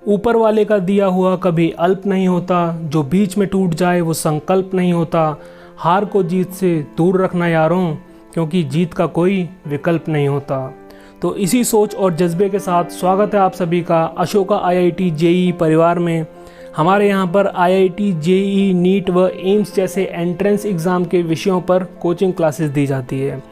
ऊपर वाले का दिया हुआ कभी अल्प नहीं होता, जो बीच में टूट जाए वो संकल्प नहीं होता। हार को जीत से दूर रखना यारों, क्योंकि जीत का कोई विकल्प नहीं होता। तो इसी सोच और जज्बे के साथ स्वागत है आप सभी का अशोका आईआईटी जेईई परिवार में। हमारे यहाँ पर आईआईटी जेईई नीट व एम्स जैसे एंट्रेंस एग्ज़ाम के विषयों पर कोचिंग क्लासेस दी जाती है।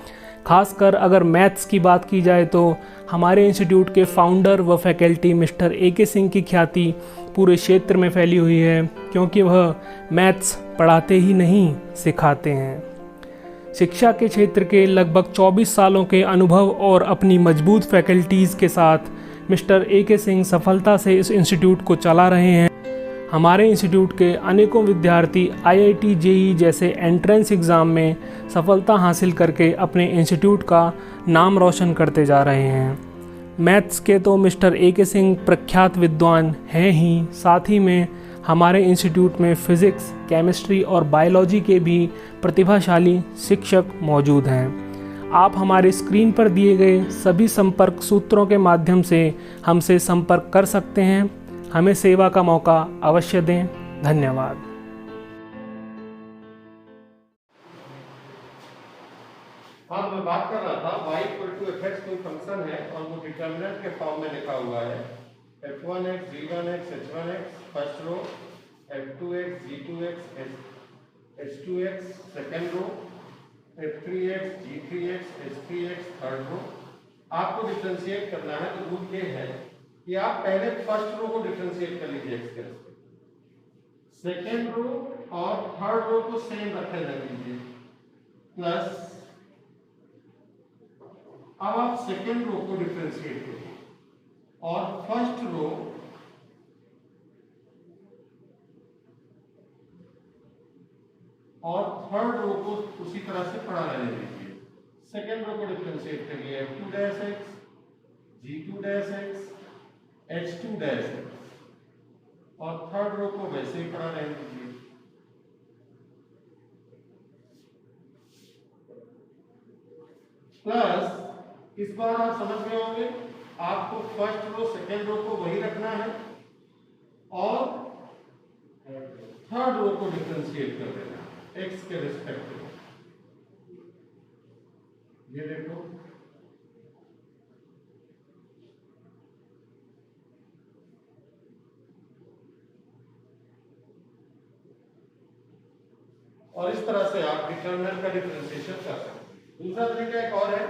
खासकर अगर मैथ्स की बात की जाए तो हमारे इंस्टीट्यूट के फाउंडर व फैकल्टी मिस्टर AK सिंह की ख्याति पूरे क्षेत्र में फैली हुई है, क्योंकि वह मैथ्स पढ़ाते ही नहीं सिखाते हैं। शिक्षा के क्षेत्र के लगभग 24 सालों के अनुभव और अपनी मजबूत फैकल्टीज़ के साथ मिस्टर AK सिंह सफलता से इस इंस्टीट्यूट को चला रहे हैं। हमारे इंस्टीट्यूट के अनेकों विद्यार्थी आईआईटी जेईई जैसे एंट्रेंस एग्ज़ाम में सफलता हासिल करके अपने इंस्टीट्यूट का नाम रोशन करते जा रहे हैं। मैथ्स के तो मिस्टर AK सिंह प्रख्यात विद्वान हैं ही, साथ ही में हमारे इंस्टीट्यूट में फिज़िक्स, केमिस्ट्री और बायोलॉजी के भी प्रतिभाशाली शिक्षक मौजूद हैं। आप हमारे स्क्रीन पर दिए गए सभी संपर्क सूत्रों के माध्यम से हमसे संपर्क कर सकते हैं। हमें सेवा का मौका अवश्य दें। धन्यवाद। हाँ, मैं बात कर रहा था y equal to F X कोई फंक्शन है और वो डिटर्मिनेंट के फॉर्म में लिखा हुआ है f1x g1x h1x first row, f2x g2x h2x second row, f3x g3x h3x third row. आपको डिफरेंशिएट करना है तो रूल ये है कि आप पहले फर्स्ट रो को डिफरेंशिएट कर लीजिए x के रेस्पेक्ट, सेकंड रो और थर्ड रो को सेम रखे लीजिए, प्लस अब आप सेकेंड रो को डिफरेंशिएट करिए और फर्स्ट रो और थर्ड रो को उसी तरह से पढ़ा रहने दीजिए। सेकेंड रो को डिफरेंशिएट करिए f2-x g2-x h2-x और थर्ड रो को वैसे ही पढ़ा रहने दीजिए। प्लस इस बार आप समझ में होंगे, आपको फर्स्ट रो सेकेंड रो को वही रखना है और थर्ड रो को डिफरेंशिएट कर देना है x के रिस्पेक्ट में। ये देखो, और इस तरह से आप डिटरमिनेंट का डिफरेंशिएशन कर सकते हैं। दूसरा तरीका एक और है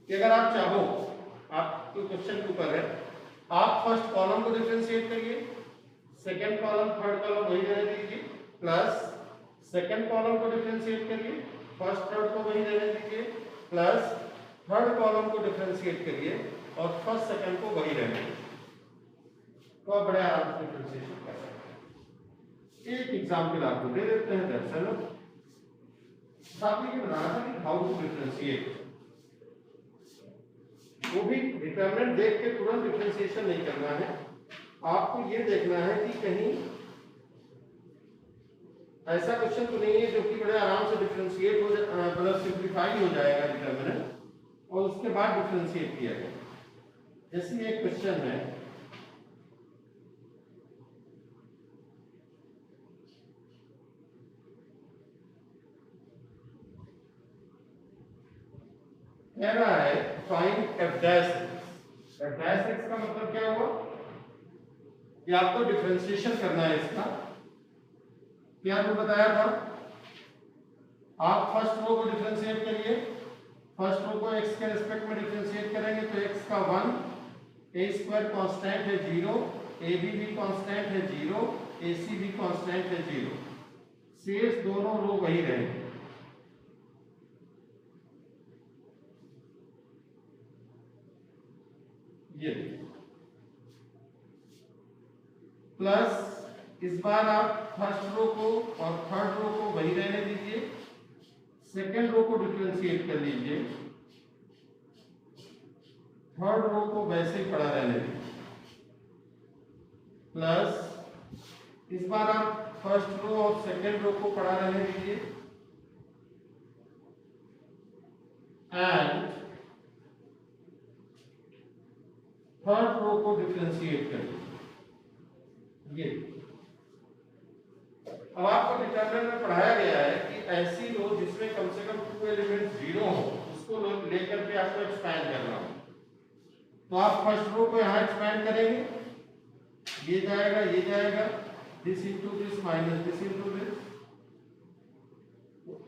कि अगर आप चाहो, आपके क्वेश्चन के ऊपर है, आप फर्स्ट कॉलम को डिफरेंशिएट करिए, सेकंड कॉलम थर्ड कॉलम वही रहने दीजिए, प्लस सेकंड कॉलम को डिफरेंशिएट करिए, फर्स्ट थर्ड को वही रहने दीजिए, प्लस थर्ड कॉलम को डिफरेंशिएट करिए और फर्स्ट सेकंड को वही रहने दीजिए। तो आप बड़े आराम से डिफरेंशिएशन कर सकते हैं। एक एग्जाम्पल आपको दे देते हैं। दरअसल आपने ये बनाना था कि हाउ टू डिफरेंशिएट, वो भी डिटरमिनेंट देख के तुरंत डिफरेंशिएशन नहीं करना है। आपको ये देखना है कि कहीं ऐसा क्वेश्चन तो नहीं है जो कि बड़े आराम से डिफरेंशिएट हो जाए, मतलब सिंप्लीफाई हो जाएगा डिटरमिनेंट और उसके बाद डिफरेंशिएट किया जाए। जैसे एक क्वेश्चन है, कह रहा है फाइंड f डैश x का मतलब क्या हुआ कि आपको डिफरेंशिएशन करना है इसका। क्या आपको बताया था, आप फर्स्ट रो को डिफरेंशिएट करिए, फर्स्ट रो को x के रिस्पेक्ट में डिफरेंशिएट करेंगे तो x का 1, a स्क्वायर कांस्टेंट है 0, ab भी कांस्टेंट है 0, ac भी कांस्टेंट है 0, शेष दोनों रो वही रहेंगे। ये प्लस इस बार आप फर्स्ट रो को और थर्ड रो को वही रहने दीजिए, सेकेंड रो को डिफरेंशिएट कर लीजिए, थर्ड रो को वैसे ही पड़ा रहने दीजिए, प्लस इस बार आप फर्स्ट रो और सेकेंड रो को पड़ा रहने दीजिए एंड थर्ड रो को डिफरेंशिएट करिए। चैप्टर में पढ़ाया गया है कि ऐसी रो जिसमें कम से कम 2 एलिमेंट 0 हो उसको लेकर के आपको एक्सपैंड करना हो। तो आप फर्स्ट रो को यहाँ एक्सपैंड करेंगे, ये जाएगा this into this minus this into this,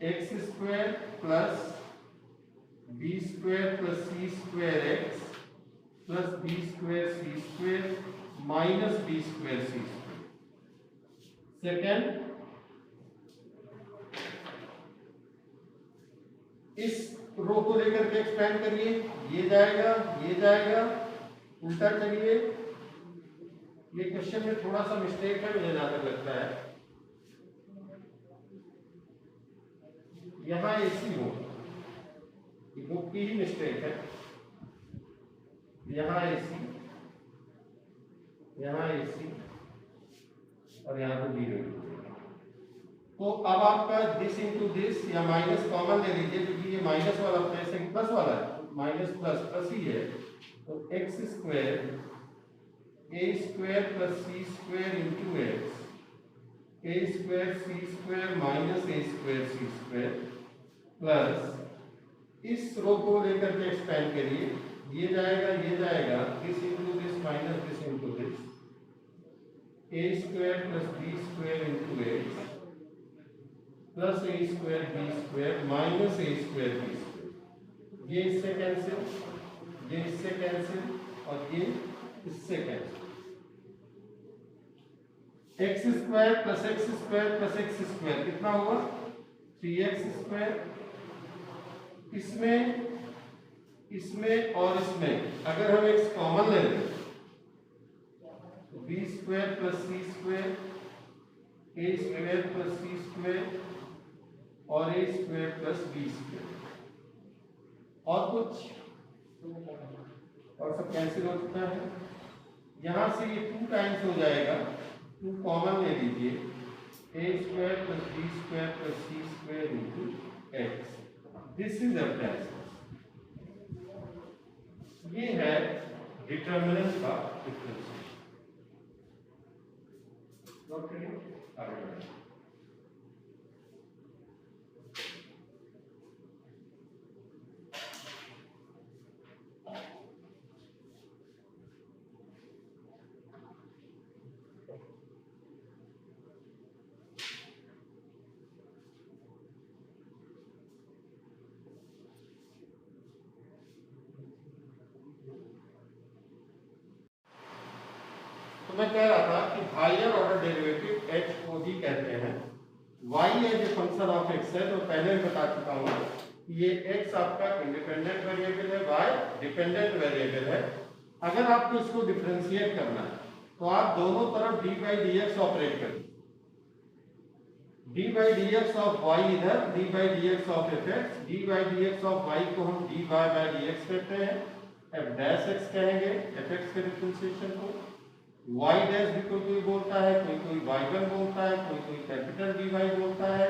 X square plus B square plus C square X plus B square C square minus B square C square. Second, इस रो को लेकर के expand करिए, ये जाएगा उल्टा चलिए। ये क्वेश्चन में थोड़ा सा मिस्टेक है मुझे जहां तक लगता है, यहां ऐसी हो, बुक की ही मिस्टेक है, यहाँ एसी और यहाँ पे जीरो। तो अब आपका दिस इंटू दिस या माइनस कॉमन ले लीजिए क्योंकि ये माइनस वाला प्लस है प्लस वाला है, माइनस प्लस प्लस ही है। तो X square A square plus C square into X A square C square minus A square C square plus इस रो को लेकर के एक्सपेंड करिए, ये जाएगा this into this minus this into this, A square plus B square into X plus A square B square minus A square B square. ये इससे cancel और ये इससे cancel. X square plus X square plus X square कितना हुआ 3x square. इसमें और इसमें अगर हम x कॉमन ले लें तो B square plus C square A square plus C square और ए स्क्वायर प्लस बी स्क्वायर और कुछ और सब कैंसिल हो चुका है। यहां से ये 2 टाइम्स हो जाएगा, 2 कॉमन ले लीजिए, A square plus B square plus C square into X. This is abundance. ये है डिटर्मिनेंट का डिफरेंशिएशन। आगे बढ़ें। तो मैं कह रहा था कि हायर ऑर्डर डेरिवेटिव h को ही कहते हैं। y as a function of x है, तो पहले मैं बता चुका हूं कि ये x आपका इंडिपेंडेंट वेरिएबल है, y डिपेंडेंट वेरिएबल है। अगर आपको इसको डिफरेंशिएट करना है तो आप दोनों तरफ d by D x operate करें। d by D X of y इधर, d by D X of fx, d by D X of y को हम dy बाई डी एक्स कहते हैं, f डैश x कहेंगे fx के differentiation को। y dash भी कोई बोलता है, कोई y1 बोलता है, कोई कैपिटल dy बोलता है,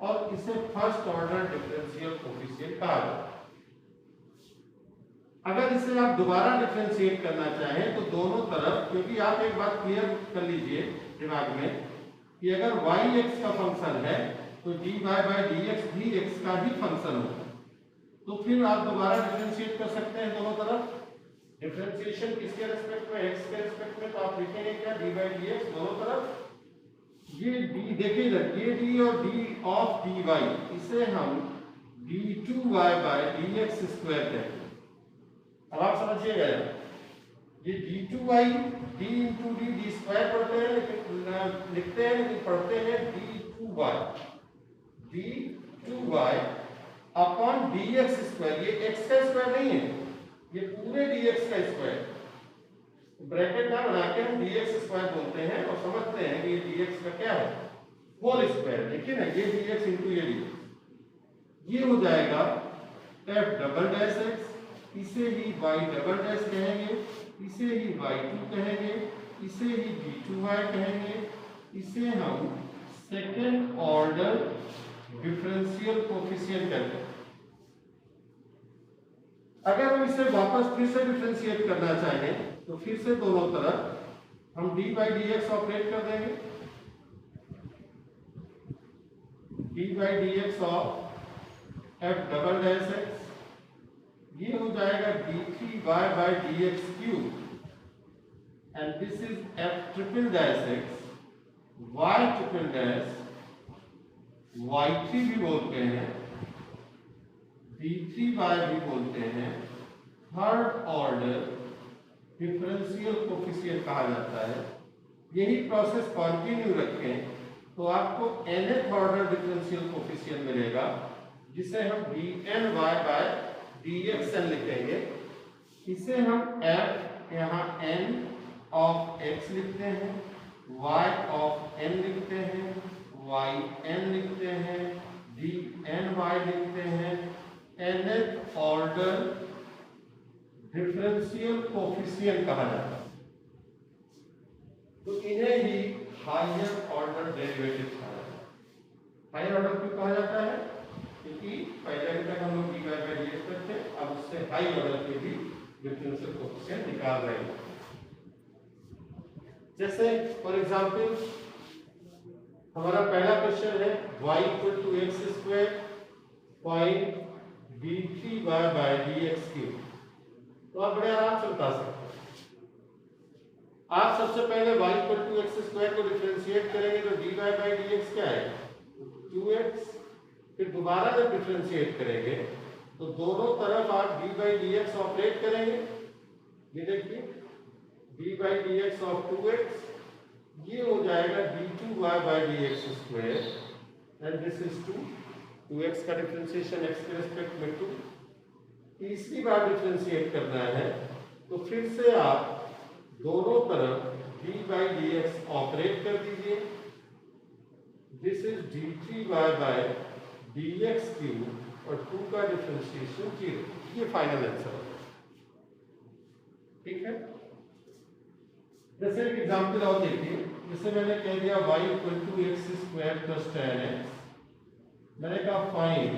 और इसे फर्स्ट ऑर्डर डिफरेंशियल कोएफिशिएंट कहा जाता है। अगर इसे आप दोबारा डिफरेंशिएट करना चाहें तो दोनों तरफ, क्योंकि आप एक बात क्लियर कर लीजिए दिमाग में कि अगर y x का फंक्शन है तो dy बाई dx भी x का ही फंक्शन होगा, तो फिर आप दोबारा डिफरेंशिएट कर सकते हैं दोनों तरफ। डिफरेंशिएशन किसके रिस्पेक्ट में, x के रिस्पेक्ट में, तो आप लिखेंगे क्या d बाई dx दोनों तरफ। ये d देखिए इधर, ये d और d ऑफ dy, इसे हम d2y बाई dx स्क्वायर कहते हैं। अब आप समझिएगा, ये d2y d into d square पढ़ते हैं लेकिन लिखते हैं लेकिन पढ़ते हैं d2y अपॉन dx स्क्वायर। ये x का स्क्वायर नहीं है, ये पूरे dx का स्क्वायर। ब्रैकेट ना बना के हम dx स्क्वायर बोलते हैं और समझते हैं कि ये dx का क्या है, होल स्क्वायर। देखिए ना, ये dx इंटू ये dx, ये हो जाएगा f डबल डैश x, इसे ही y डबल डैश कहेंगे, इसे ही y2 कहेंगे, इसे ही d2y कहेंगे, इसे हम सेकेंड ऑर्डर डिफरेंशियल कोएफिशिएंट कहते हैं। अगर हम इसे वापस फिर से डिफरेंशिएट करना चाहें तो फिर से दोनों तरफ हम d बाई dx ऑपरेट कर देंगे। D by D X of F double dash X, ये हो जाएगा D three Y by D X cube, and this is F triple dash X Y triple dash Y three भी बोलते हैं, D three Y भी बोलते हैं, third order differential coefficient कहा जाता है। यही प्रोसेस कंटिन्यू रखें तो आपको nth ऑर्डर डिफरेंशियल कोफिशिएंट मिलेगा, जिसे हम dn y बाय dxn लिखेंगे। इसे हम f यहाँ n ऑफ x लिखते हैं, y ऑफ n लिखते हैं, yn लिखते हैं, dny लिखते हैं, nth ऑर्डर डिफरेंशियल कोफिशिएंट कहा जाता है। तो इन्हें ही हायर ऑर्डर डेरिवेटिव कहा जाता है। हायर ऑर्डर क्यों कहा जाता है? क्योंकि पहले तक हम लोग dy बाई dx करते हैं, अब उससे हाई ऑर्डर के भी डिफरेंशियल कोफिशिएंट निकाल रहे हैं। जैसे फॉर एग्जांपल हमारा पहला क्वेश्चन है y equal to X square find d3y by dx cube. तो आप बड़े आराम से बता सकते हैं। आप सबसे पहले y equal to X square को डिफरेंशिएट करेंगे तो dy बाई dx क्या है 2x, फिर दोबारा जब डिफरेंशिएट करेंगे तो दोनों तरफ आप d बाई dx ऑपरेट करेंगे। ये देखिए d by dx of 2x, ये हो जाएगा d2y by dx square and this is 2x का डिफरेंशिएशन x के रिस्पेक्ट में 2। तीसरी बार डिफरेंशिएट करना है तो फिर से आप दोनों तरफ d बाई dx ऑपरेट कर दीजिए। This is d3y by dx cube और 2 का डिफरेंशिएशन 0। ये फाइनल आंसर है। ठीक है, जैसे एक एग्जांपल और देखिए, जैसे मैंने कह दिया y equal to X square plus 10x, मैंने कहा find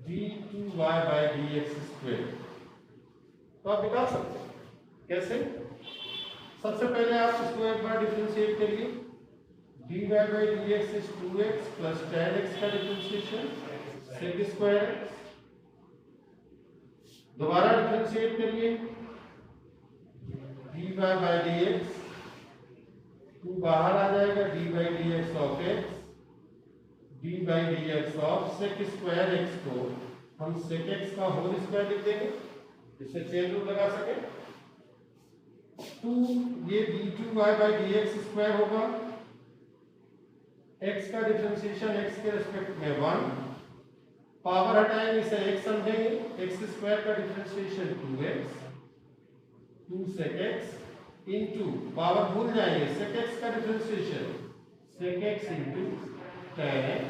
d2y by dx square. तो आप निकाल सकते हैं। कैसे? सबसे पहले आप इसको एक बार डिफरेंशिएट करिए। dy by dx is 2x plus 10x का डिफरेंशिएशन sec स्क्वायर x। दोबारा डिफरेंशिएट करिए dy बाई dx, 2 बाहर आ जाएगा, d by dx of x, d by dx of sec square x को हम sec x का होल स्क्वायर लिख देंगे, जिससे चेन रूल लगा सके। 2 ये d2y बाई dx स्क्वायर होगा, x का डिफरेंशिएशन x के रिस्पेक्ट में 1, पावर हटाएंगे इसे x समझेंगे, x स्क्वायर का differentiation 2x, 2 sec x into power भूल जाएंगे sec x का differentiation sec x into tan x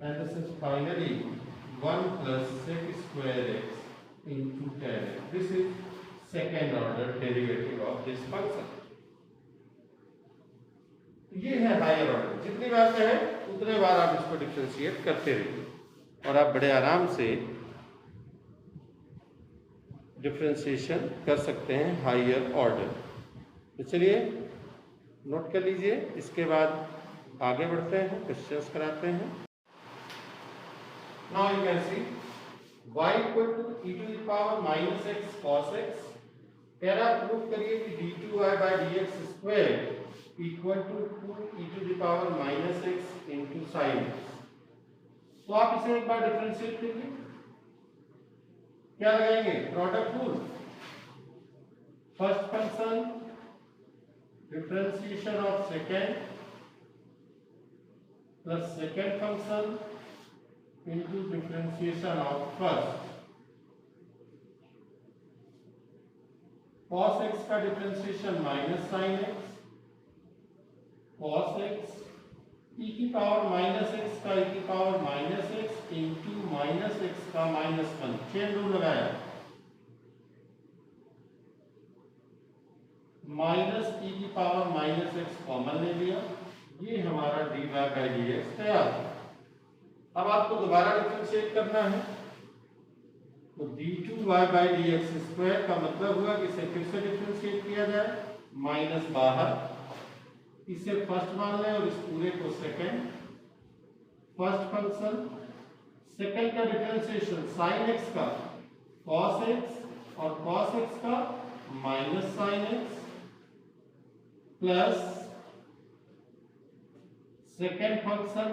and this is finally 1 plus sec square x into tan x. This is second order derivative of this function. ये है higher order. जितनी बार कहे उतने बार आप इसको डिफरेंशिएट करते रहिए और आप बड़े आराम से डिफरेंशिएशन कर सकते हैं हायर ऑर्डर। तो चलिए नोट कर लीजिए, इसके बाद आगे बढ़ते हैं, क्वेश्चंस कराते हैं। Now you can see y equal to e to the power minus x cos x। कह रहा प्रूव करिए कि d2y by dx square equal to 2e to the power minus x into sin x। तो आप इसे एक बार differentiate करिए। क्या लगाएंगे? Product rule. First function differentiation of second plus second function into differentiation of first। cos x का differentiation minus sin x, cos x e की power minus x का e की power minus x into minus x का minus 1। Chain rule लगाया, minus e की power minus x common ले लिया, ये हमारा dy बाई dx तैयार है। अब आपको दोबारा डिफरेंशिएट करना है तो d2y बाई dx स्क्वायर का मतलब हुआ कि इसे फिर से डिफरेंशिएट किया जाए, माइनस बाहर, इसे फर्स्ट मान लें और इस पूरे को सेकेंड, फर्स्ट फंक्शन, सेकंड का डिफरेंशिएशन साइन एक्स का कॉस एक्स और कॉस एक्स का minus sine x plus second function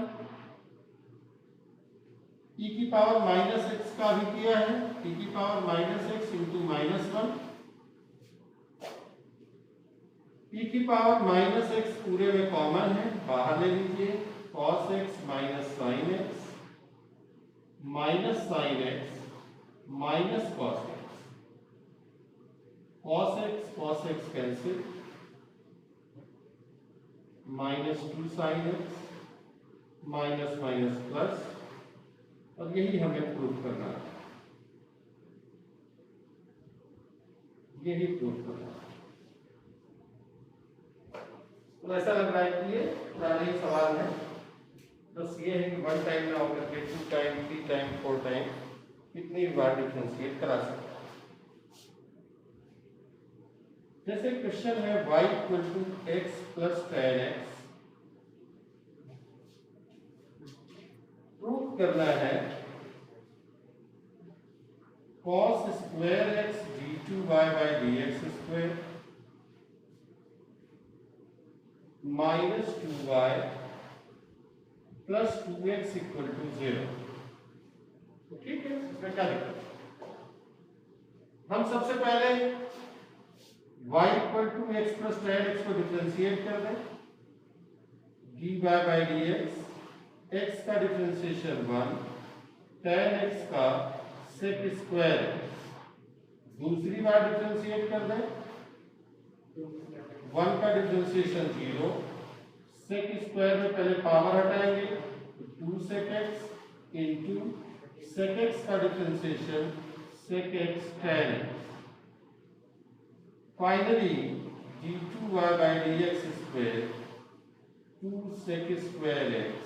e की पावर माइनस एक्स का भी किया है, e की power minus x into minus one, e की पावर माइनस एक्स पूरे में कॉमन है, बाहर ले लीजिए, cos x minus sine x minus sine x minus cos x cancel, minus 2 sine x minus minus plus, और यही हमें प्रूव करना है, यही प्रूव करना है। तो ऐसा लग रहा है कि ये पुराना ही सवाल है, बस ये है कि 1 टाइम में ऑपरेट करके 2 टाइम 3 टाइम 4 टाइम कितनी बार डिफरेंशिएट करा सकते हैं। जैसे क्वेश्चन है y equal to X plus ten X, prove करना है cos square X d2y by dx square minus 2y plus 2x equal to 0। ठीक है, इसमें क्या दिक्कत है? हम सबसे पहले y equal to X plus ten X को डिफरेंशिएट कर दें, dy बाई dx, x का डिफरेंशिएशन 1, टेन एक्स का सेक स्क्वायर, दूसरी बार डिफरेंशिएट कर दें, 1 का डिफरेंशिएशन 0, सेक स्क्वायर में पहले पावर हटाएंगे, 2 sec X into sec X का differentiation sec X tan X, finally d2y by dx square 2 sec square X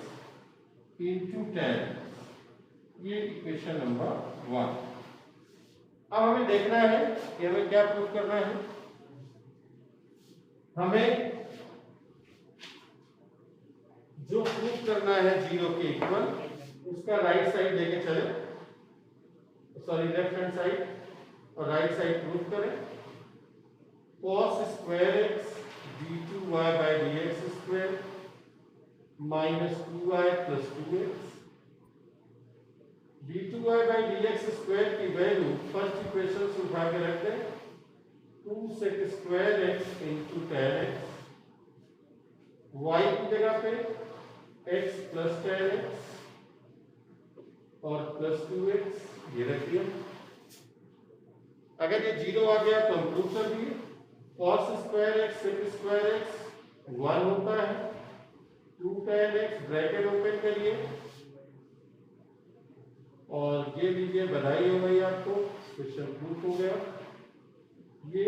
into tan, ये इक्वेशन नंबर 1। अब हमें देखना है कि हमें क्या प्रूव करना है। हमें जो प्रूव करना है 0 के इक्वल, उसका राइट साइड लेके चले, सॉरी लेफ्ट हैंड साइड, और राइट साइड प्रूव करें। cos square X d2y by dx square minus 2y plus 2x, d2y by dx square की वैल्यू फर्स्ट इक्वेशन से उठा के रख दें, 2 sec square X into ten X, y की जगह पे x प्लस टेन एक्स और प्लस 2x, ये रख दिया। अगर ये 0 आ गया तो हम प्रूव कर दिए, cos square X sec square X 1 होता है, 2 टेन एक्स ब्रैकेट ओपन करिए और ये लीजिए, बधाई हो गई आपको, क्वेश्चन प्रूफ हो गया। ये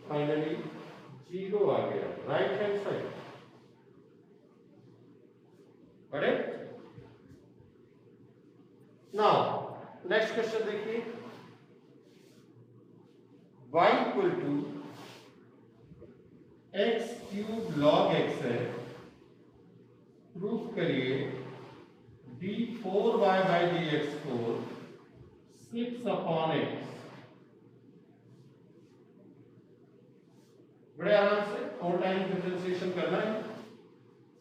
फाइनली 0 आ गया right hand side, correct. Now next question देखिए, y equal to X cube log X है, प्रूफ करिए d4y बाई dx को 6 अपॉन एक्स। बड़े आराम से 4 टाइम डिफरेंशिएशन करना है।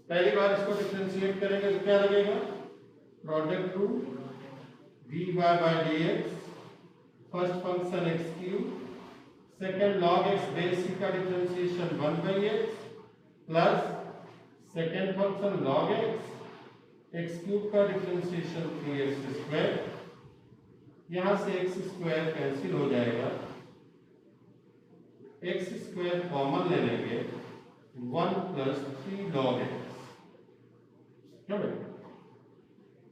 पहली बार इसको डिफरेंशिएट करेंगे तो क्या लगेगा, product rule dy by dx, first function X cube, second log X base C का differentiation 1 by X plus second function log X cube का डिफरेंशिएशन 3x स्क्वायर, यहां से x स्क्वायर कैंसिल हो जाएगा, x स्क्वायर कॉमन ले लेंगे, 1 plus 3 log x.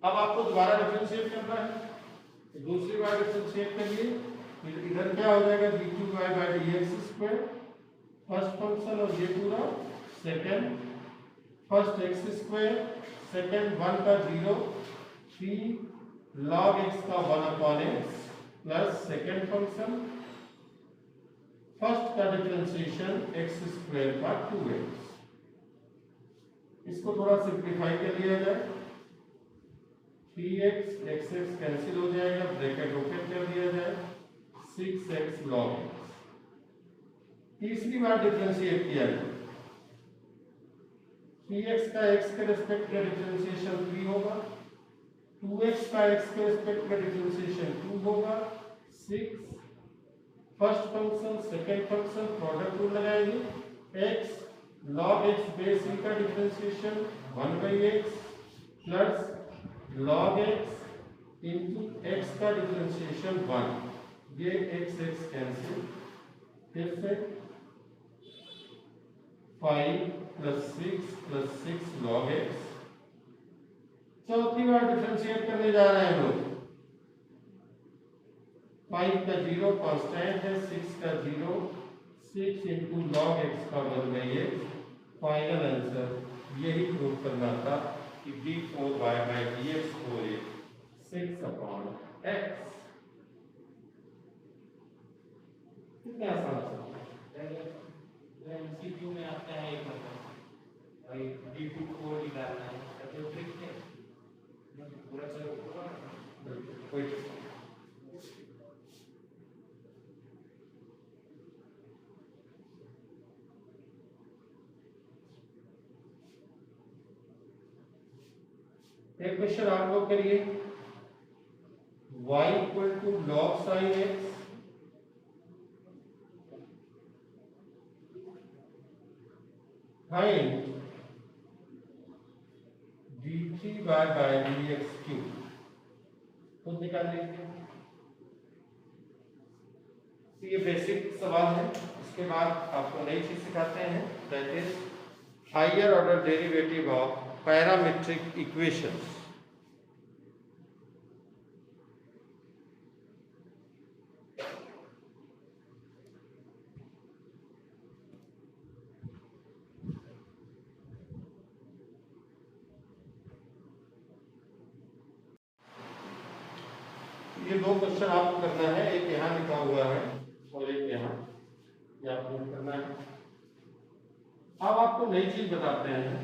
अब आपको दोबारा डिफरेंशिएट करना है, तो दूसरी बार डिफरेंशिएट करिए, फिर इधर क्या हो जाएगा, d2y by dx square, first function और ये पूरा, second first x square, second 1 का 0, 3 लॉग एक्स का 1 upon x plus second function first का डिफरेंशिएशन एक्स स्क्वायर का 2x। इसको थोड़ा सिंप्लीफाई कर लिया जाए, 3x x कैंसिल हो जाएगा, ब्रैकेट ओपन कर दिया जाए, 6x log x। तीसरी बार डिफरेंशिएट किया जाए, 3x का x के रिस्पेक्ट में डिफरेंशिएशन 3 होगा, 2x का x के रिस्पेक्ट में डिफरेंशिएशन 2 होगा, 6 first function second function product rule लगाएंगे, x log x base e का differentiation 1/x plus log x into x का डिफरेंशिएशन 1, ये x कैंसिल, फिर से 5 प्लस 6 log x। चौथी बार डिफरेंशिएट करने जा रहे हैं लोग, 5 का 0 कांस्टेंट है, 6 का 0, 6 इंटू log x का 1/x। फाइनल आंसर यही प्रूव करना था कि d4y/dx हो 6/x। कितना आसान है। एमसीक्यू में आता है एक मतलब भाई d24 निकालना है तो ट्रिक है पूरा चलो कोई एक क्वेश्चन आप लोग करिए, y equal to log sin x find d3y/dx cube, खुद निकाल लीजिए। ये बेसिक सवाल है, इसके बाद आपको नई चीज सिखाते हैं, that is higher order derivative of parametric equations. ये दो क्वेश्चन आपको करना है, एक यहाँ लिखा हुआ है और एक यहाँ, ये आपको करना है। अब आपको नई चीज बताते हैं,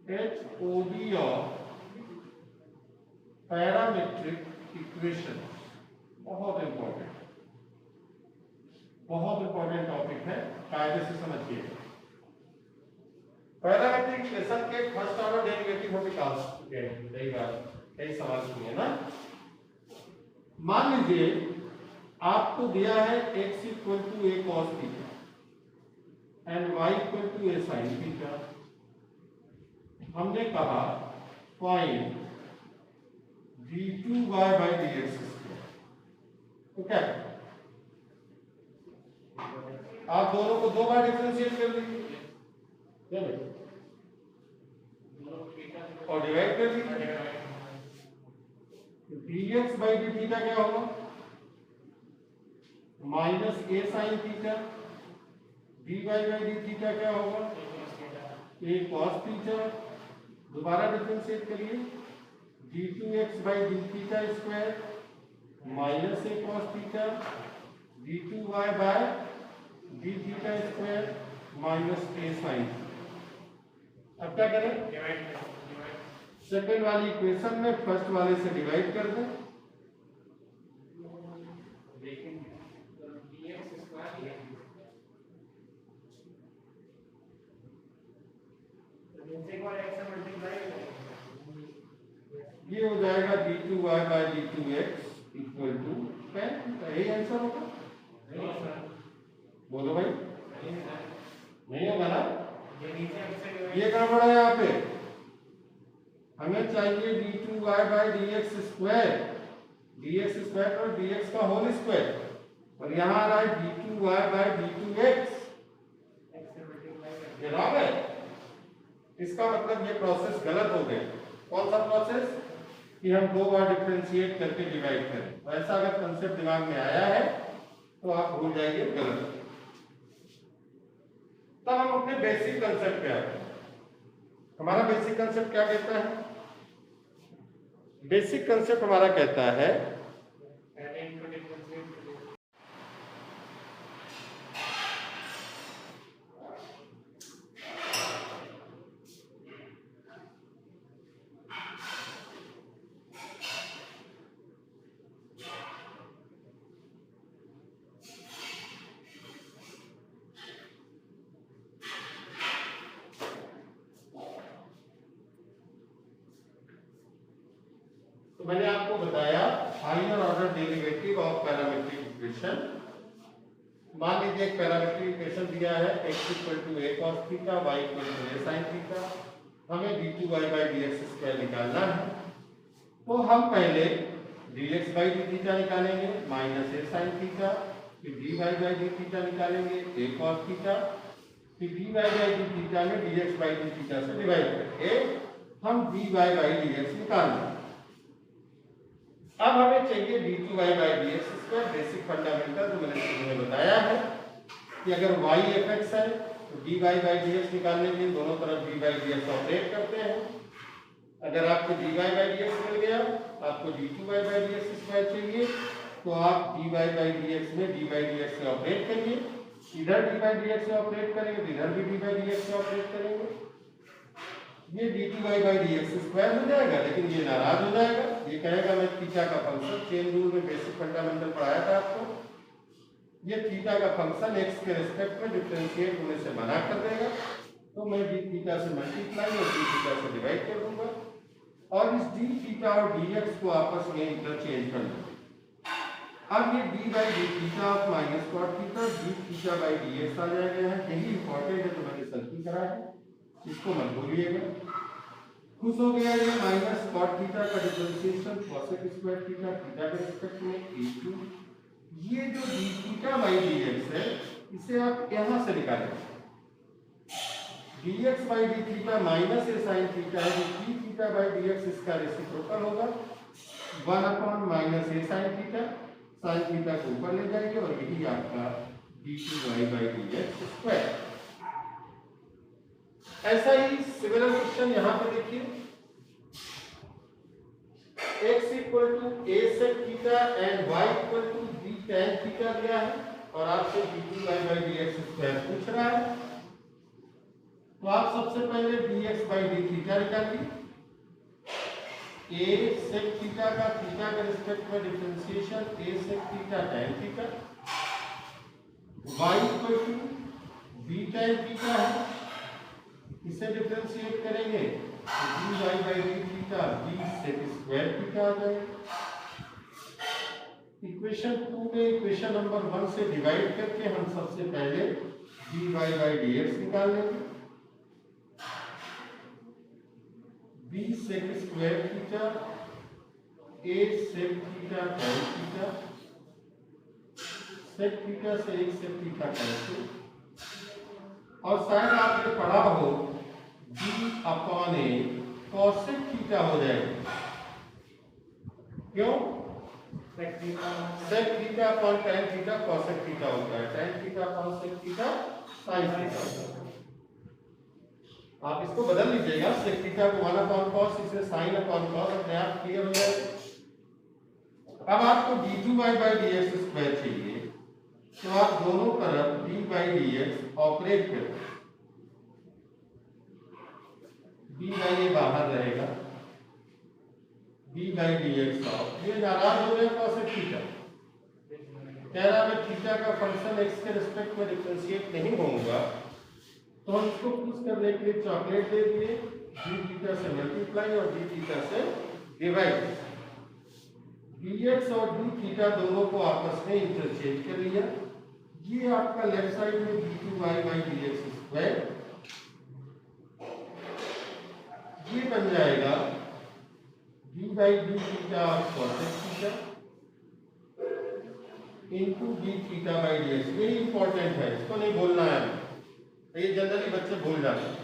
HOD ऑफ पैरामीट्रिक इक्वेशन, बहुत इंपॉर्टेंट टॉपिक है, कायदे से समझिए। पैरामीट्रिक इक्वेशन के फर्स्ट ऑर्डर डेरिवेटिव हम निकाल चुके हैं, कई बार कई सवाल किए ना। मान लीजिए आपको दिया है x equal to a cos theta and y equal to a sin theta. हमने कहा फाइंड d2y/dx स्क्वायर, तो क्या आप दोनों को दो बार डिफरेंशिएट कर लीजिए और डिवाइड कर लीजिए। dx/d थीटा क्या होगा, minus a sin theta, dy/d theta क्या होगा, a cos थीटा। दोबारा डिफरेंशिएट करिए, d2x/d theta square minus a cos theta, d2y/d theta square minus a sin। अब क्या करें, सेकेंड वाली इक्वेशन में फर्स्ट वाले से डिवाइड कर दें, ये हो जाएगा d2y/d2x इक्वल टू 10। यही आंसर होगा, बोलो भाई, नहीं होगा ना, ये गड़बड़ है यहाँ पे। हमें चाहिए d2y/dx स्क्वायर, dx स्क्वायर और dx का होल स्क्वायर, और यहाँ आ रहा है d2y/d2x, ये रॉन्ग है। इसका मतलब ये प्रोसेस गलत हो गया। कौन सा प्रोसेस, कि हम दो बार डिफरेंशिएट करके डिवाइड करें। ऐसा अगर कंसेप्ट दिमाग में आया है तो आप भूल जाइए गलत। तब हम अपने बेसिक कंसेप्ट पे आते हैं। हमारा बेसिक कंसेप्ट क्या कहता है, बेसिक कंसेप्ट हमारा कहता है मैंने आपको बताया higher order derivative of parametric equation. मान लीजिए एक पैरामेट्रिक इक्वेशन दिया है x equal to a cos theta y equal to a sin theta, हमें d2y by dx स्क्वायर निकालना है। तो हम पहले dx by d थीटा निकालेंगे माइनस a sin थीटा, फिर dy by d थीटा निकालेंगे a cos थीटा, फिर dy by d थीटा में dx by d थीटा से डिवाइड करके हम dy by dx निकाल लेंगे। अब हमें चाहिए d2y by dx square, basic fundamental जो मैंने शुरू में बताया है कि अगर y fx है तो dy by dx निकालने के लिए दोनों तरफ d by dx ऑपरेट करते हैं। अगर आपको dy by dx मिल गया, आपको d2y by dx स्क्वायर चाहिए, तो आप dy by dx में d by dx से ऑपरेट करिए, इधर d by dx से ऑपरेट करेंगे तो इधर भी d by dx से ऑपरेट करेंगे, ये d2y by dx स्क्वायर हो जाएगा। लेकिन ये नाराज हो जाएगा, ये कहेगा मैं थीटा का फंक्शन, चेन रूल में बेसिक फंडामेंटल पढ़ाया था आपको, ये थीटा का फंक्शन x के रिस्पेक्ट में डिफरेंशिएट होने से मना कर देगा, तो मैं d थीटा से मल्टीप्लाई और d थीटा से डिवाइड कर दूंगा और इस d थीटा और dx को आपस में इंटरचेंज कर दूंगा। अब ये d by d theta of minus cot theta d theta by dx आ जाएगा। यही इंपॉर्टेंट है, तो मैंने सर्किल करा है, इसको मत भूलिएगा। खुश हो गया ये माइनस cot थीटा का differentiation cosec square theta theta के रिस्पेक्ट में a2, ये जो d थीटा by dx है इसे आप यहां से निकालेंगे। dx by d theta minus a sin theta है, d थीटा by dx इसका रेसिप्रोकल होगा 1 upon minus a sin theta, sin theta को ऊपर ले जाएंगे और यही आपका d2y by dx स्क्वायर। ऐसा ही सिमिलर क्वेश्चन यहाँ पे देखिए, x equal to a sec theta and y equal to b tan theta दिया है और आपसे d2y by dx स्क्वायर पूछ रहा है। तो आप सबसे पहले dx by d थीटा निकालिए, a sec थीटा का थीटा के रिस्पेक्ट में differentiation a sec theta tan theta, y equal to b tan theta है, इसे डिफरेंशिएट करेंगे तो dy by d theta b sec square theta आ जाएगा। इक्वेशन 2 में इक्वेशन नंबर 1 से डिवाइड करके हम सबसे पहले dy by dx निकाल लेंगे, b sec square theta a sec theta tan theta, sec theta से एक sec थीटा कैंसिल, और शायद आपने पढ़ा हो b upon a cosec theta हो जाएगा। क्यों? sec theta upon tan theta cosec theta होता है, tan theta upon sec theta sin theta होता है। आप इसको बदल लीजिएगा, sec थीटा को 1 अपॉन cos, इसे sin अपॉन cos, अपने आप क्लियर हो जाएगा। अब आपको d2y by dx स्क्वायर चाहिए, तो आप दोनों तरफ d by dx ऑपरेट करें, d by a बाहर रहेगा, d by dx ऑफ, ये नाराज हो गया cosec थीटा, कह रहा मैं थीटा का फंक्शन x के रिस्पेक्ट में डिफरेंशिएट नहीं होऊंगा, तो हम इसको खुश करने के लिए चॉकलेट दे दिए, d थीटा से मल्टीप्लाई और d थीटा से डिवाइड, dx और d थीटा दोनों को आपस में इंटरचेंज कर लिया। ये आपका लेफ्ट साइड में d2y by dx स्क्वायर, ये बन जाएगा d by d theta cosec theta into d theta by dx। ये इंपॉर्टेंट है, इसको नहीं भूलना है, ये जनरली बच्चे भूल जाते हैं।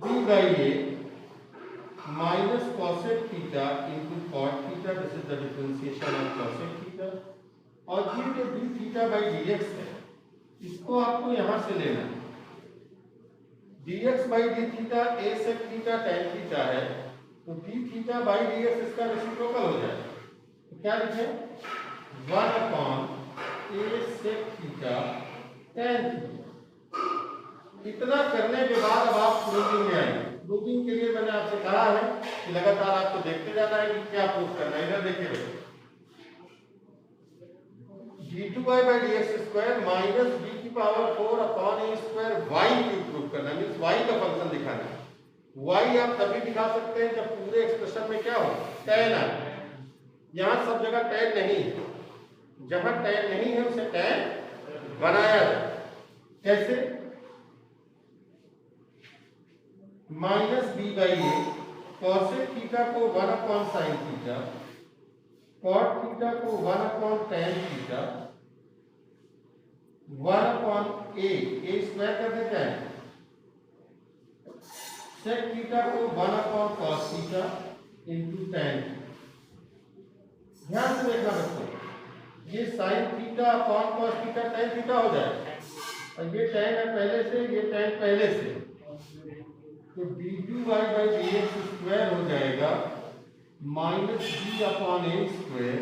d by a minus cosec theta into cot theta, this is the differentiation of cosec theta, और ये जो d थीटा by dx है इसको आपको यहां से लेना है। dx by d theta a sec theta tan theta है, तो d थीटा by dx इसका रेसिप्रोकल हो जाएगा, तो क्या लिखे 1 upon a sec theta tan theta. इतना करने के बाद अब आप प्रूविंग में आएंगे। प्रूविंग के लिए मैंने आपसे कहा है कि लगातार आपको देखते जाना है कि क्या प्रूव करना है। इधर देखिए d2y by dx square minus b की power 4 upon a square y cube prove करना है, मींस y का फंक्शन दिखाना है। वाई आप तभी दिखा सकते हैं जब पूरे एक्सप्रेशन में क्या हो, tan आए। यहां सब जगह tan नहीं है, जहां tan नहीं है उसे tan बनाया जाए। कैसे? Minus B by A cosec theta को 1 upon sine theta, cot theta को 1 upon tan theta, 1 upon A square कर देते हैं, सेक थीटा को 1 upon cos theta into tan। ध्यान से देखना बच्चों, ये sine theta upon cos theta tan theta हो जाए, और ये tan है पहले से, ये tan पहले से, तो d2 y by dx square हो जाएगा minus b upon A square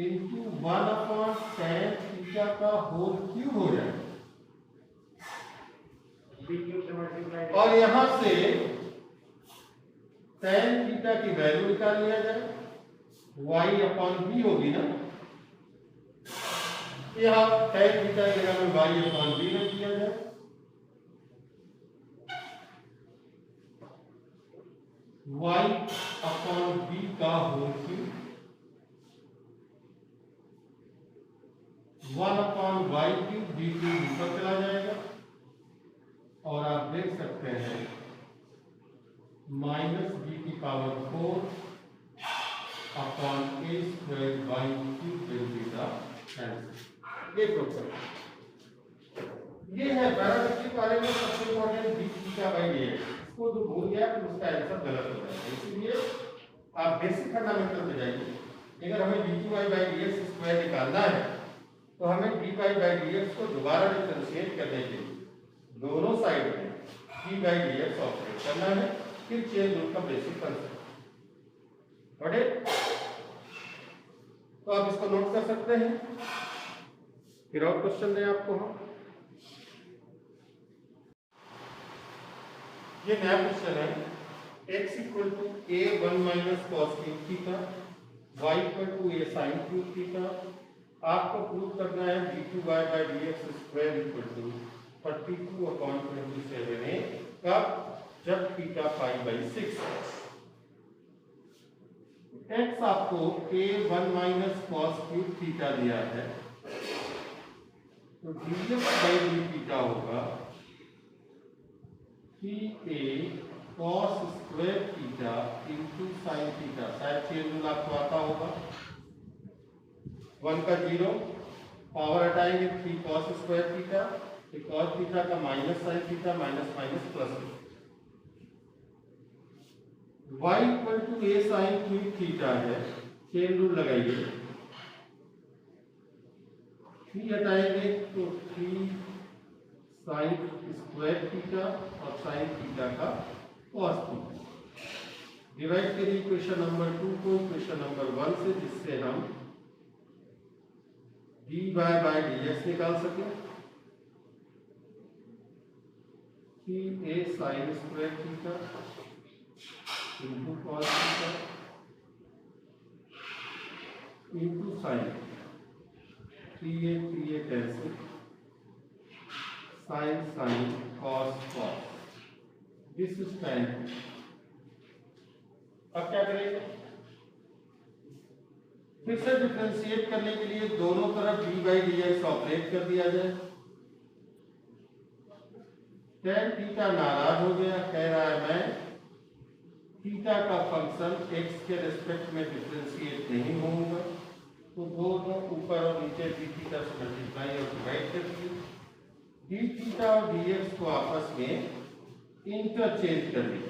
into 1 upon tan theta का होल क्यूब हो जाएगा। और यहां से tan थीटा की वैल्यू निकाल लिया जाए, y अपॉन b होगी ना, यहां tan थीटा की जगह में y अपॉन b रख दिया जाए, y अपॉन b का whole cube 1 upon y cube d2 ऊपर चला जाएगा, और आप देख सकते हैं माइनस b की power 4 upon a square y cube will be the answer. ये प्रूव करें। ये है पैरामेट्रिक बारे में सबसे important d theta by dx। इसको जो भूल गया तो उसका आंसर गलत हो जाएगा, इसलिए आप बेसिक फंडामेंटल पे जाइए। अगर हमें d2y बाई dx स्क्वायर निकालना है तो हमें dy बाई dx को दोबारा डिफरेंशिएट करने के लिए दोनों साइड में d बाई dx ऑपरेट करना है, फिर चेन रूल का बेसिक कंसेप्ट पढ़े तो आप इसको नोट कर सकते हैं। फिर और क्वेश्चन दें आपको हम, ये नया क्वेश्चन है, x equal to a 1 minus cos cube theta, y equal to a sine cube theta. आपको प्रूव करना है d2y by dx square equal to 32 upon 27a कब, जब थीटा पाई बाई 6 है। x आपको a 1 minus cos cube theta दिया है, तो dx बाई डी थीटा होगा कि a cos square theta into sine theta. शायद चेन रूल आपको आता होगा, 1 का 0 पावर हटाएंगे 3 cos square theta, cos theta का minus sine theta, minus minus plus, y equal to a sine cube theta है, चेन रूल लगाइए, 3 हटाएंगे तो 3 साइन स्क्वायर थीटा और साइन थीटा का कॉस थीटा। डिवाइड करिए इक्वेशन नंबर 2 को इक्वेशन नंबर 1 से, जिससे हम dy बाई dx निकाल सके, कि a sine square theta into cos theta into sine, 3a cancel, sine sine cos cos, this is tan। अब क्या करेंगे, फिर से डिफरेंशिएट करने के लिए दोनों तरफ d बाई dx ऑपरेट कर दिया जाए। tan थीटा नाराज हो गया, कह रहा है मैं थीटा का फंक्शन x के रिस्पेक्ट में डिफरेंशिएट नहीं होऊंगा, तो दोनों ऊपर और नीचे d थीटा से मल्टीप्लाई और डिवाइड कर दिए, d थीटा और dx को आपस में इंटरचेंज कर दिए,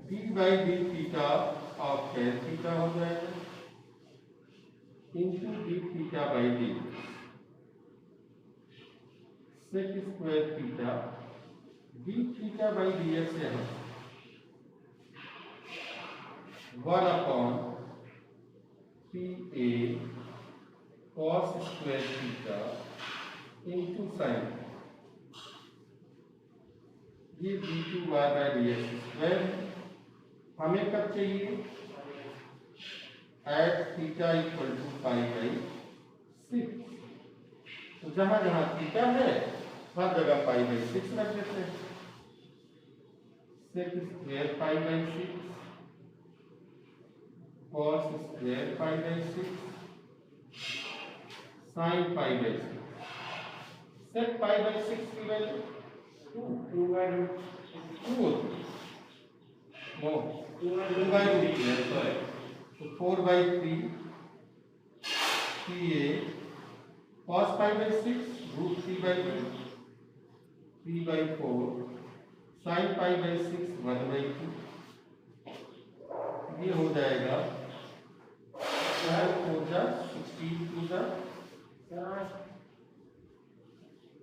d by D theta of tan theta हो जाएगा into d theta by D sec square theta, d theta by dx है 1 upon 3a cos square theta into sine, ये d2y बाई dx स्क्वायर। हमें कब चाहिए, at theta equal to pi by 6, तो जहां जहां थीटा है हर जगह पाई बाई 6 रख देते हैं। sec square pi by 6 cos square pi by 6 sin pi by 6. Sec pi by 6 की वैल्यू 2 by root 2 होती है, no 2 by root है, sorry, तो 4 by 3 3a cos pi by 6 root 3 by 2 3 by 4 sin pi by 6 1 by 2, ये हो जाएगा 12 4 जा 16 2 जा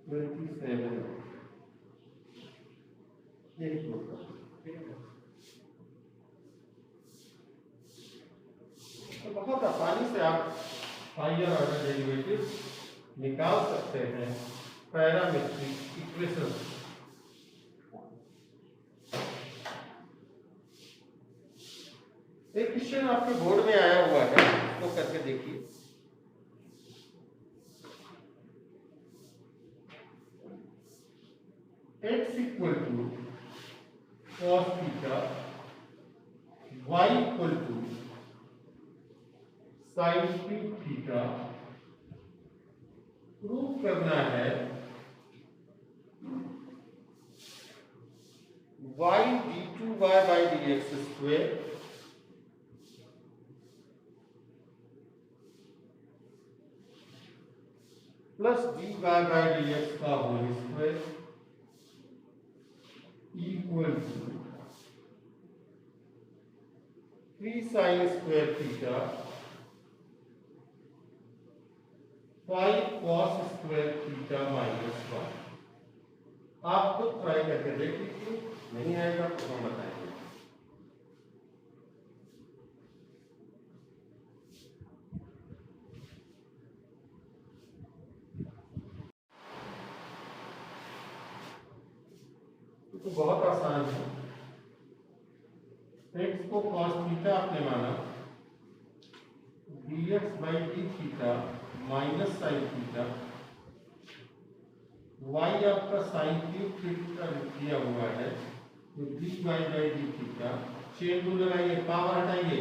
27, यही होगा। तो बहुत आसानी से आप हायर ऑर्डर डेरिवेटिव निकाल सकते हैं पैरामीट्रिक इक्वेशन। एक क्वेश्चन आपके बोर्ड में आया हुआ है, तो करके देखिए। x equal to cos theta, y equal to sin cube theta, prove करना है y d2y by dx square plus dy by dx का whole square equal to 3 sin square theta 5 cos square theta minus 1। आप खुद try करके देख लीजिए, नहीं आएगा तो हम बताएंगे। तो बहुत आसान है। x को cos थीटा आपने माना, dx by d theta minus sine theta, y आपका साइन क्यूब थीटा दिया हुआ है, तो dy by d theta, chain rule लगाइए, पावर हटाइए,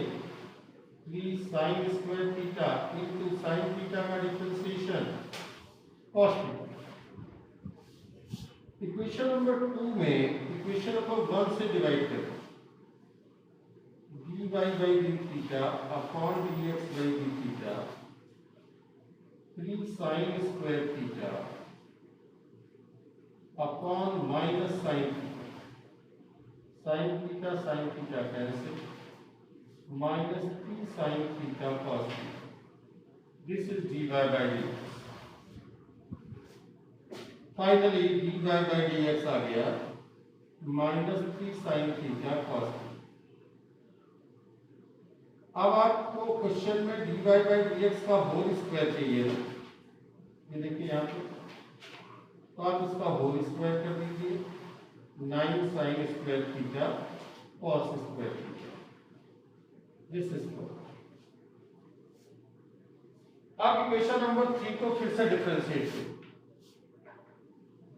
3 sine square theta into sine theta का differentiation cos theta. Equation number 2 में इक्वेशन नंबर 1 से डिवाइड करें, dy by d theta upon dx by d theta 3 sin square theta upon minus sine theta cancel, minus 3 sin theta cos theta, this is dy by dx। Finally dy by dx आ गया minus 3 sin theta cos theta. अब आपको question में dy by dx का whole square चाहिए ना, ये देखिए यहाँ पे, तो आप इसका होल स्क्वायर कर दीजिए, 9 sin square theta cos square theta, this is अब इक्वेशन नंबर 3 को फिर से डिफरेंशिएट करिए,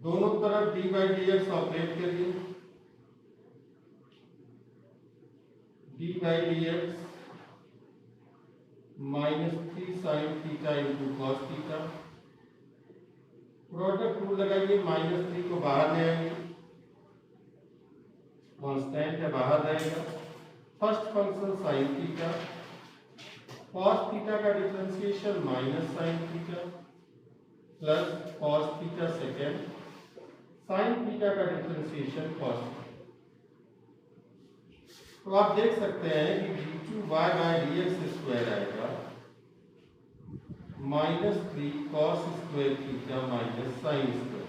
दोनों तरफ dy by dx ऑपरेट करिए, dy by dx minus 3 sin theta into cos theta, product rule लगाइए, माइनस 3 को बाहर ले आएंगे, कांस्टेंट है बाहर रहेगा, first function sin theta, cos theta का differentiation minus sin theta plus cos theta second, sin theta का डिफरेंशिएशन cos। तो आप देख सकते हैं कि d2y by dx स्क्वायर आएगा minus 3 cos square theta minus sine square,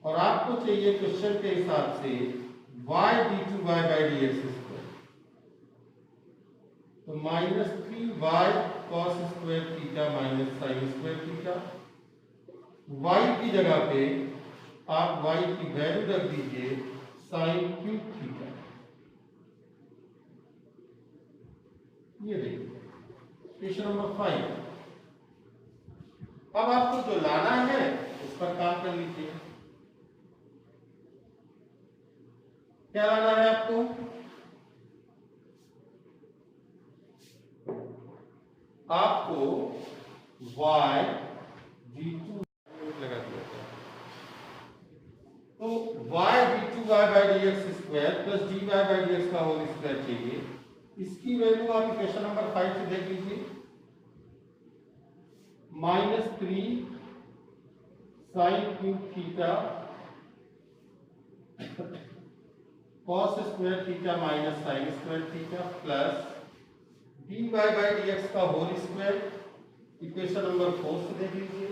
और आपको चाहिए क्वेश्चन के हिसाब से y d2y by dx square, तो minus 3y cos square theta minus sine square theta, y की जगह पे आप y की वैल्यू रख दीजिए साइन क्यूब थीटा। ये देखिए क्वेश्चन नंबर 5। अब आपको जो लाना है उस पर काम कर लीजिए। क्या लाना है आपको? आपको y v2 लगा दिया था, तो y v2y by dx square plus dy by dx का होल स्क्वायर चाहिए। इसकी वैल्यू आप इक्वेशन नंबर 5 से देख लीजिए, -3 sin cube theta cos square theta minus sin square theta plus dy by dx का होल स्क्वायर इक्वेशन नंबर 4 से देख लीजिए,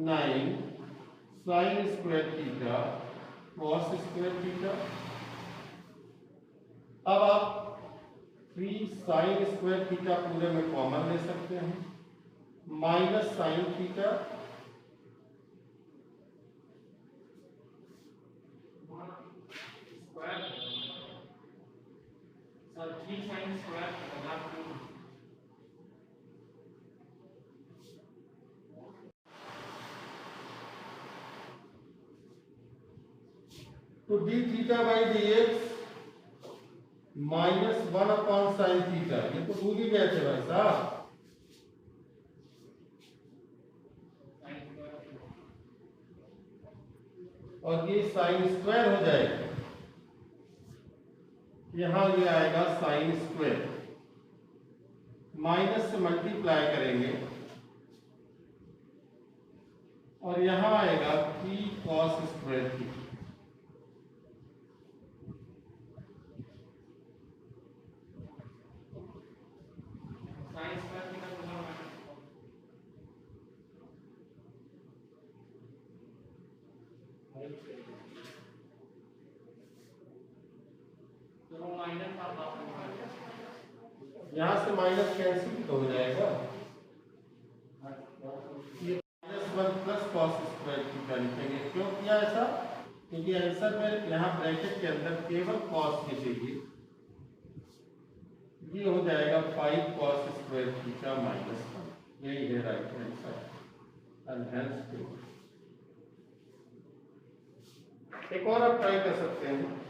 9 sin square theta cos square theta. अब आप 3 sin स्क्वायर थीटा पूरे में कॉमन ले सकते हैं, minus sin theta sir 3 sin square मतलब तो D theta by D x -1 upon sine theta, ये तो भूल ही गए थे भाई साहब। और ये साइन स्क्वायर हो जाएगा, यहां ये आएगा साइन स्क्वायर, माइनस से मल्टीप्लाई करेंगे और यहां आएगा 3 cos square theta. sin square theta तो माइनस आप यहां से माइनस कैंसिल तो हो जाएगा, ये -1 प्लस cos स्क्वायर थीटा लिखेंगे। क्यों किया ऐसा? क्योंकि आंसर में यहाँ ब्रैकेट के अंदर केवल cos लिखेंगे, ये हो जाएगा 5 cos स्क्वायर थीटा -1, यही है राइट आंसर। एक और आप ट्राई कर सकते हैं,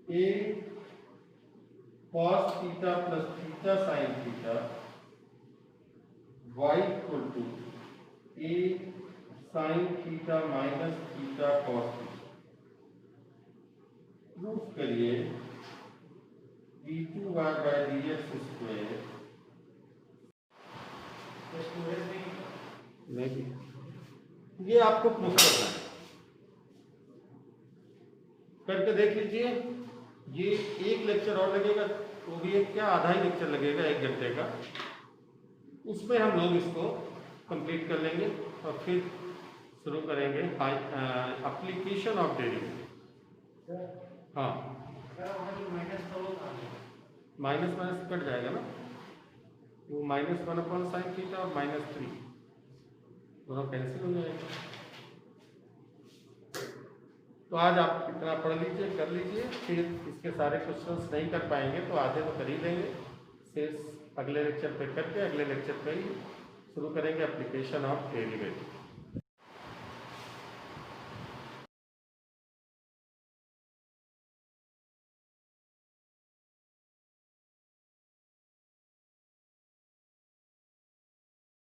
a cos थीटा plus theta sine theta y equal to a sine theta minus theta cos theta. Proof करिए d2y बाई dx स्क्वायर नहीं, ये आपको प्रूफ करना है, करके देख लीजिए। ये एक लेक्चर और लगेगा, वो भी एक क्या आधा ही लेक्चर लगेगा 1 घंटे का, उसमें हम लोग इसको कंप्लीट कर लेंगे और फिर शुरू करेंगे एप्लीकेशन ऑफ डेरिवेटिव। हाँ माइनस माइनस कट जाएगा ना, वो -1 अपॉन साइन थीटा और -3 दोनों कैंसिल हो जाएगा। तो आज आप इतना पढ़ लीजिए, कर लीजिए, फिर इसके सारे क्वेश्चंस नहीं कर पाएंगे तो आधे तो कर ही लेंगे, शेष अगले लेक्चर पे करके अगले लेक्चर पे ही शुरू करेंगे एप्लीकेशन ऑफ डेरिवेटिव।